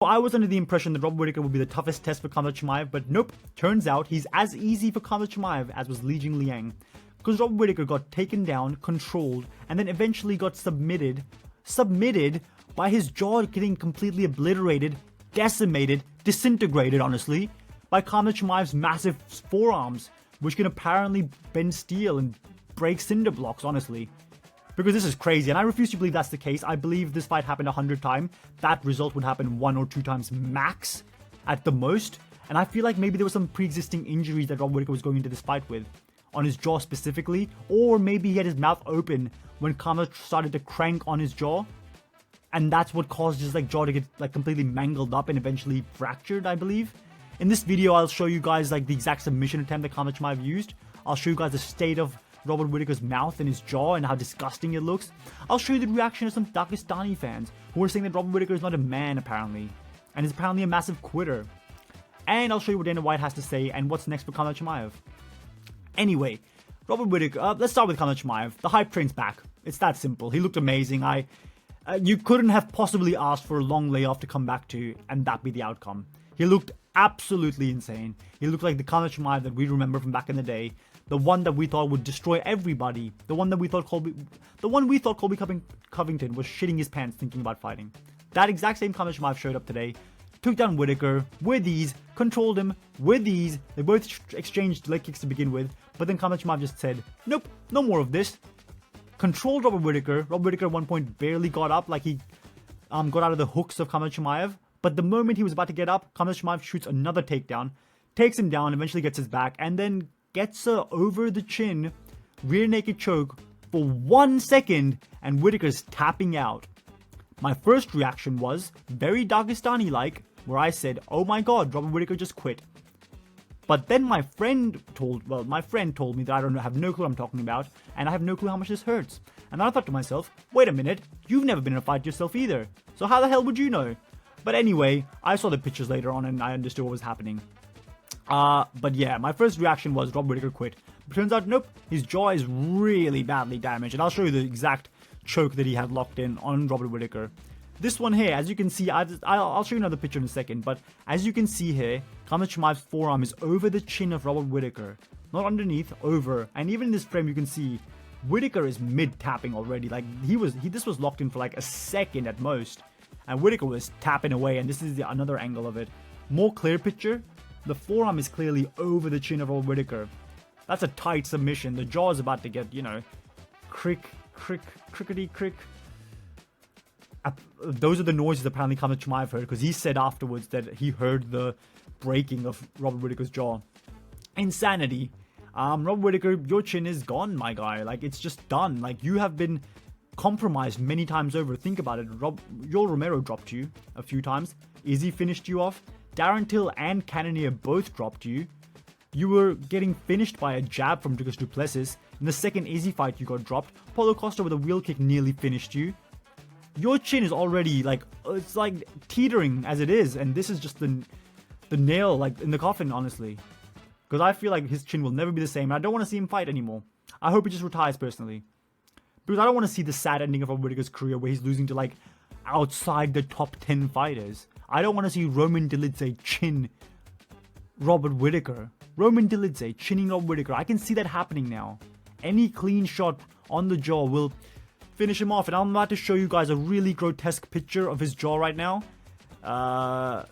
I was under the impression that Robert Whittaker would be the toughest test for Khamzat Chimaev, but nope. Turns out he's as easy for Khamzat Chimaev as was Li Jingliang. Because Robert Whittaker got taken down, controlled, and then eventually got submitted by his jaw getting completely obliterated, decimated, disintegrated, honestly, by Khamzat Chimaev's massive forearms, which can apparently bend steel and break cinder blocks, honestly. Because this is crazy, and I refuse to believe that's the case. I believe this fight happened 100 times. That result would happen 1 or 2 times max, at the most. And I feel like maybe there was some pre-existing injuries that Robert Whittaker was going into this fight with, on his jaw specifically, or maybe he had his mouth open when Khamzat started to crank on his jaw, and that's what caused his jaw to get completely mangled up and eventually fractured, I believe. In this video, I'll show you guys the exact submission attempt that Khamzat Chimaev used. I'll show you guys the state of Robert Whittaker's mouth and his jaw and how disgusting it looks. I'll show you the reaction of some Dagestani fans who are saying that Robert Whittaker is not a man apparently, and is apparently a massive quitter. And I'll show you what Dana White has to say and what's next for Khamzat Chimaev. Anyway, Robert Whittaker, let's start with Khamzat Chimaev. The hype train's back. It's that simple. He looked amazing. You couldn't have possibly asked for a long layoff to come back to and that be the outcome. He looked absolutely insane. He looked like the Khamzat Chimaev that we remember from back in the day. The one that we thought would destroy everybody. The one we thought Colby Covington was shitting his pants thinking about fighting. That exact same Khamzat Chimaev showed up today. Took down Whittaker with ease, controlled him with ease. They both exchanged leg kicks to begin with, but then Khamzat Chimaev just said, nope, no more of this. Controlled Robert Whittaker. Robert Whittaker at one point barely got up, like he got out of the hooks of Khamzat Chimaev. But the moment he was about to get up, Khamzat Chimaev shoots another takedown, takes him down, eventually gets his back, and then gets her over the chin, rear naked choke for 1 second, and Whittaker's tapping out. My first reaction was very Dagestani-like, where I said, oh my god, Robert Whittaker just quit. But then my friend told me that I have no clue what I'm talking about, and I have no clue how much this hurts. And I thought to myself, wait a minute, you've never been in a fight yourself either, so how the hell would you know? But anyway, I saw the pictures later on and I understood what was happening. But yeah, my first reaction was Robert Whittaker quit. But turns out, nope, his jaw is really badly damaged, and I'll show you the exact choke that he had locked in on Robert Whittaker. This one here, as you can see, I'll show you another picture in a second, but as you can see here, Khamzat Chimaev's forearm is over the chin of Robert Whittaker. Not underneath, over. And even in this frame, you can see Whittaker is mid-tapping already. This was locked in for a second at most. And Whittaker was tapping away, and this is another angle of it. More clear picture, the forearm is clearly over the chin of Robert Whittaker. That's a tight submission. The jaw is about to get, crickety. Those are the noises apparently Khamzat Chimaev heard, because he said afterwards that he heard the breaking of Robert Whittaker's jaw. Insanity. Robert Whittaker, your chin is gone, my guy. It's just done. You have been compromised many times over. Think about it. Yoel Romero dropped you a few times. Izzy finished you off. Darren Till and Cannonier both dropped you. You were getting finished by a jab from Dricus du Plessis. In the second Izzy fight, you got dropped. Paulo Costa with a wheel kick nearly finished you. Your chin is already it's teetering as it is, and this is just the nail in the coffin, honestly. Because I feel like his chin will never be the same, and I don't want to see him fight anymore. I hope he just retires personally. Because I don't want to see the sad ending of Robert Whittaker's career where he's losing to outside the top 10 fighters. I don't want to see Roman Dolidze chin Robert Whittaker. Roman Dolidze chinning Robert Whittaker. I can see that happening now. Any clean shot on the jaw will finish him off, and I'm about to show you guys a really grotesque picture of his jaw right now. On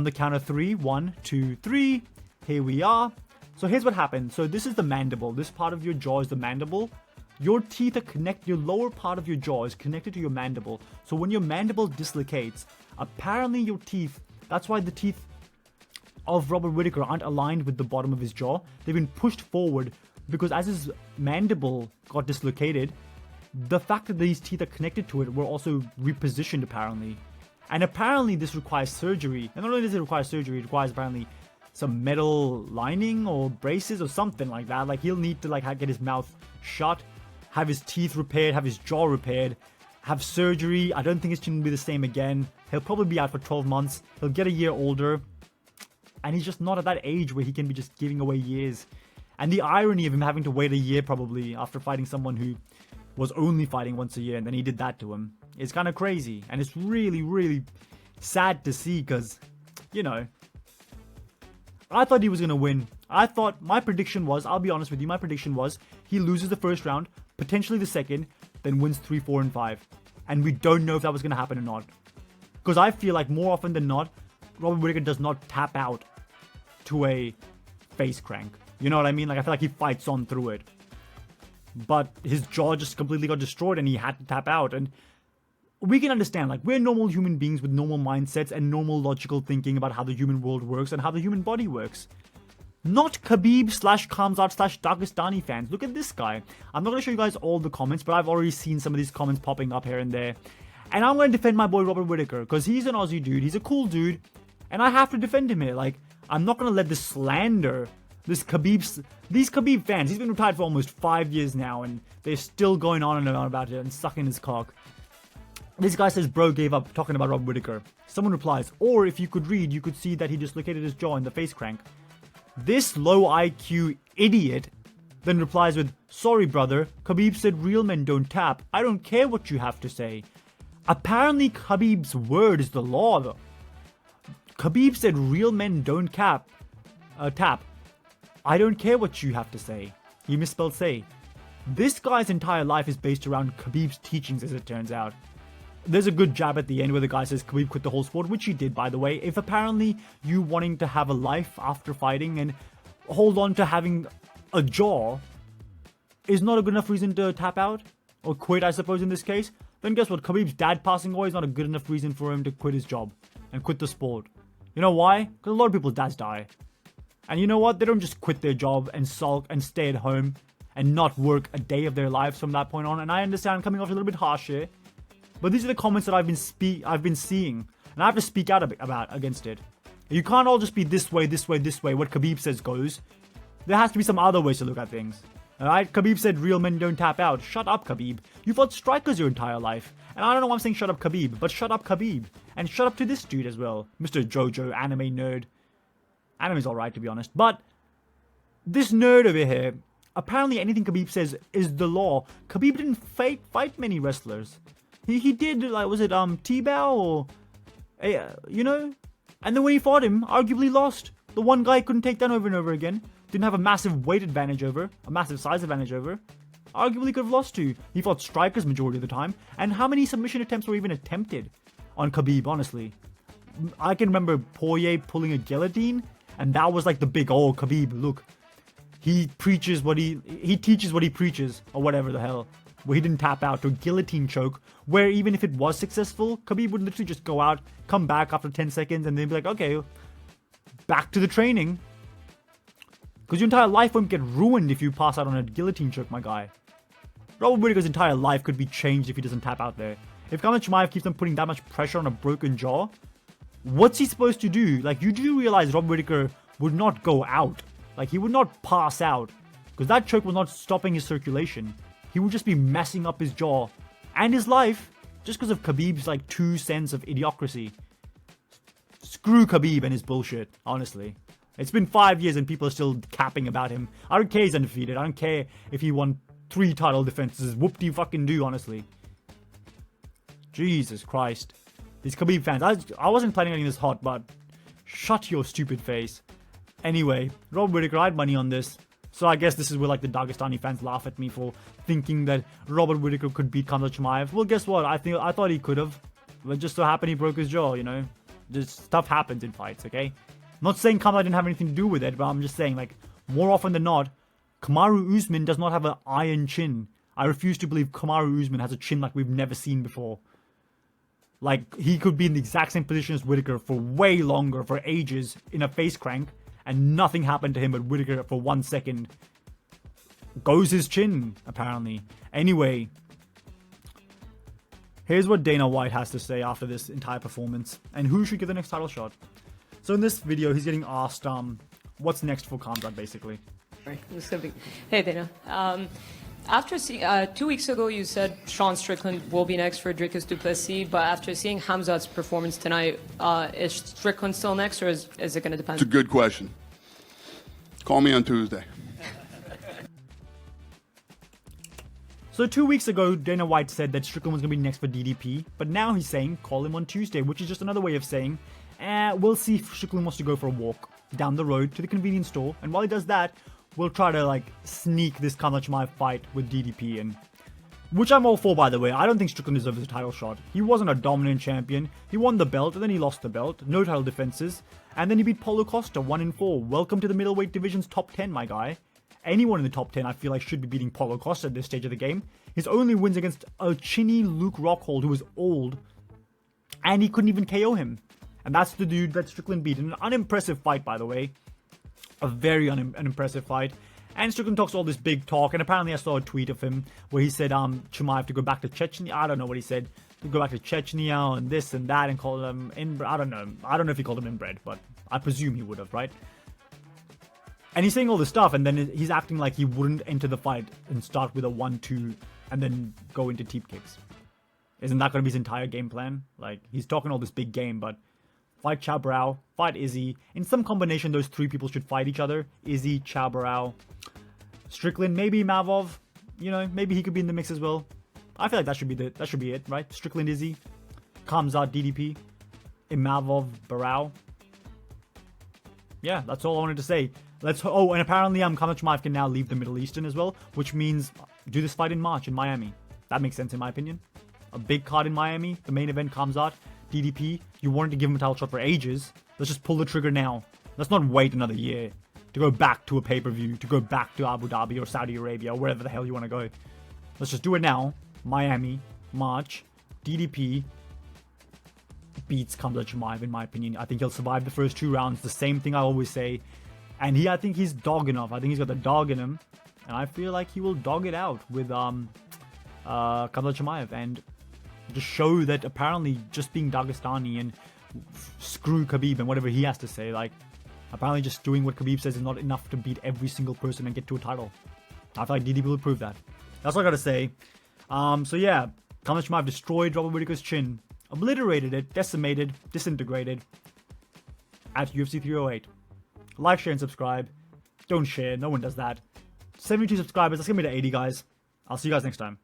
the count of 3, 1, 2, 3. Here we are. So here's what happened. So this is the mandible. This part of your jaw is the mandible. Your teeth are connected. Your lower part of your jaw is connected to your mandible. So when your mandible dislocates, apparently your teeth. That's why the teeth of Robert Whittaker aren't aligned with the bottom of his jaw. They've been pushed forward because as his mandible got dislocated, the fact that these teeth are connected to it were also repositioned apparently. And apparently this requires surgery. And not only does it require surgery, it requires apparently some metal lining or braces or something like that. He'll need to get his mouth shut, have his teeth repaired, have his jaw repaired, have surgery. I don't think his chin will be the same again. He'll probably be out for 12 months. He'll get a year older. And he's just not at that age where he can be just giving away years. And the irony of him having to wait a year probably after fighting someone who was only fighting once a year, and then he did that to him. It's kind of crazy, and it's really, really sad to see because, you know, I thought he was going to win. I thought, my prediction was, I'll be honest with you, my prediction was he loses the first round, potentially the second, then wins 3, 4, and 5. And we don't know if that was going to happen or not. Because I feel like more often than not, Robert Whittaker does not tap out to a face crank. You know what I mean? Like, I feel like he fights on through it. But his jaw just completely got destroyed and he had to tap out. And we can understand, like, we're normal human beings with normal mindsets and normal logical thinking about how the human world works and how the human body works. Not Khabib / Khamzat / Dagestani fans. Look at this guy. I'm not going to show you guys all the comments, but I've already seen some of these comments popping up here and there. And I'm going to defend my boy Robert Whittaker because he's an Aussie dude. He's a cool dude. And I have to defend him here. Like, I'm not going to let this slander, these Khabib fans. He's been retired for almost 5 years now. And they're still going on and on about it and sucking his cock. This guy says, bro gave up talking about Robert Whittaker. Someone replies, or if you could read, you could see that he dislocated his jaw in the face crank. This low IQ idiot then replies with, sorry brother, Khabib said real men don't tap. I don't care what you have to say. Apparently Khabib's word is the law though. Khabib said real men don't tap. I don't care what you have to say. He misspelled say. This guy's entire life is based around Khabib's teachings, as it turns out. There's a good jab at the end where the guy says Khabib quit the whole sport, which he did, by the way. If apparently you wanting to have a life after fighting and hold on to having a jaw is not a good enough reason to tap out or quit, I suppose, in this case, then guess what? Khabib's dad passing away is not a good enough reason for him to quit his job and quit the sport. You know why? Because a lot of people's dads die. And you know what? They don't just quit their job and sulk and stay at home and not work a day of their lives from that point on. And I understand I'm coming off a little bit harsh here. But these are the comments that I've been seeing, and I have to speak out against it. You can't all just be this way, this way, this way. What Khabib says goes. There has to be some other ways to look at things. Alright, Khabib said real men don't tap out. Shut up, Khabib. You fought strikers your entire life. And I don't know why I'm saying shut up, Khabib, but shut up, Khabib. And shut up to this dude as well. Mr. Jojo, anime nerd. Anime's alright, to be honest. But this nerd over here, apparently anything Khabib says is the law. Khabib didn't fight many wrestlers. He did, like, was it T-Bow or, you know? And then when he fought him, arguably lost. The one guy couldn't take down over and over again. Didn't have a massive weight advantage over, a massive size advantage over. Arguably could have lost to. He fought strikers majority of the time. And how many submission attempts were even attempted on Khabib, honestly? I can remember Poirier pulling a guillotine, and that was like the big, oh, Khabib, look. He preaches what he teaches what he preaches, or whatever the hell. Where he didn't tap out to a guillotine choke, where even if it was successful, Khabib would literally just go out, come back after 10 seconds, and then be like, okay, back to the training. Because your entire life won't get ruined if you pass out on a guillotine choke, my guy. Robert Whittaker's entire life could be changed if he doesn't tap out there. If Khamzat Chimaev keeps on putting that much pressure on a broken jaw, what's he supposed to do? Like, you do realize Robert Whittaker would not go out. Like, he would not pass out. Because that choke was not stopping his circulation. He would just be messing up his jaw and his life just because of Khabib's, like, 2 cents of idiocracy. Screw Khabib and his bullshit, honestly. It's been 5 years and people are still capping about him. I don't care he's undefeated. I don't care if he won 3 title defenses. Whoop-de-fucking-do, honestly. Jesus Christ. These Khabib fans. I wasn't planning on getting this hot, but shut your stupid face. Anyway, Robert Whittaker, I had money on this. So I guess this is where, like, the Dagestani fans laugh at me for thinking that Robert Whittaker could beat Khamzat Chimaev. Well, guess what? I thought he could have. But just so happened he broke his jaw, you know? Just stuff happens in fights, okay? I'm not saying Khamzat didn't have anything to do with it, but I'm just saying, like, more often than not, Kamaru Usman does not have an iron chin. I refuse to believe Kamaru Usman has a chin like we've never seen before. Like, he could be in the exact same position as Whittaker for way longer, for ages, in a face crank. And nothing happened to him, but Whittaker for 1 second goes his chin, apparently. Anyway, here's what Dana White has to say after this entire performance, and who should get the next title shot. So in this video, he's getting asked, what's next for Khamzat, basically. Hey, Dana. After seeing, 2 weeks ago, you said Sean Strickland will be next for Dricus du Plessis, but after seeing Khamzat's performance tonight, is Strickland still next, or is it going to depend? It's a good question. Call me on Tuesday. So 2 weeks ago, Dana White said that Strickland was going to be next for DDP, but now he's saying call him on Tuesday, which is just another way of saying we'll see if Strickland wants to go for a walk down the road to the convenience store, and while he does that, we'll try to like sneak this Khamzat Chimaev fight with DDP in. Which I'm all for, by the way. I don't think Strickland deserves a title shot. He wasn't a dominant champion. He won the belt, and then he lost the belt. No title defenses. And then he beat Paulo Costa, 1-4. Welcome to the middleweight division's top 10, my guy. Anyone in the top 10, I feel like, should be beating Paulo Costa at this stage of the game. His only wins against a chinny Luke Rockhold, who was old, and he couldn't even KO him. And that's the dude that Strickland beat. An unimpressive fight, by the way. A very unimpressive fight. And Strickland talks all this big talk, and apparently I saw a tweet of him where he said Chimaev to go back to Chechnya. I don't know what he said. To go back to Chechnya and this and that and call him inbred. I don't know if he called him inbred, but I presume he would have, right? And he's saying all this stuff, and then he's acting like he wouldn't enter the fight and start with a 1-2 and then go into teep kicks. Isn't that going to be his entire game plan? Like, he's talking all this big game, but fight Chow Brow, fight Izzy. In some combination, those three people should fight each other. Izzy, Chow Brow, Strickland, maybe Mavov. You know, maybe he could be in the mix as well. I feel like that should be it, right? Strickland, Izzy, Khamzat, DDP, Imavov, Barao. Yeah, that's all I wanted to say. And apparently Khamzat Chimaev can now leave the Middle Eastern as well, which means do this fight in March in Miami. That makes sense in my opinion. A big card in Miami, the main event, Khamzat, DDP. You wanted to give him a title shot for ages. Let's just pull the trigger now. Let's not wait another year to go back to a pay-per-view, to go back to Abu Dhabi or Saudi Arabia or wherever the hell you want to go. Let's just do it now. Miami, March, DDP beats Khamzat Chimaev in my opinion. I think he'll survive the first 2 rounds. The same thing I always say. And I think he's dog enough. I think he's got the dog in him. And I feel like he will dog it out with Khamzat Chimaev and just show that apparently just being Dagestani and screw Khabib and whatever he has to say, like, apparently just doing what Khabib says is not enough to beat every single person and get to a title. I feel like DDP will prove that. That's all I gotta say. So yeah, Khamzat Chimaev destroyed Robert Whittaker's chin, obliterated it, decimated, disintegrated at UFC 308. Like, share, and subscribe. Don't share, no one does that. 72 subscribers, let's get me to 80, guys. I'll see you guys next time.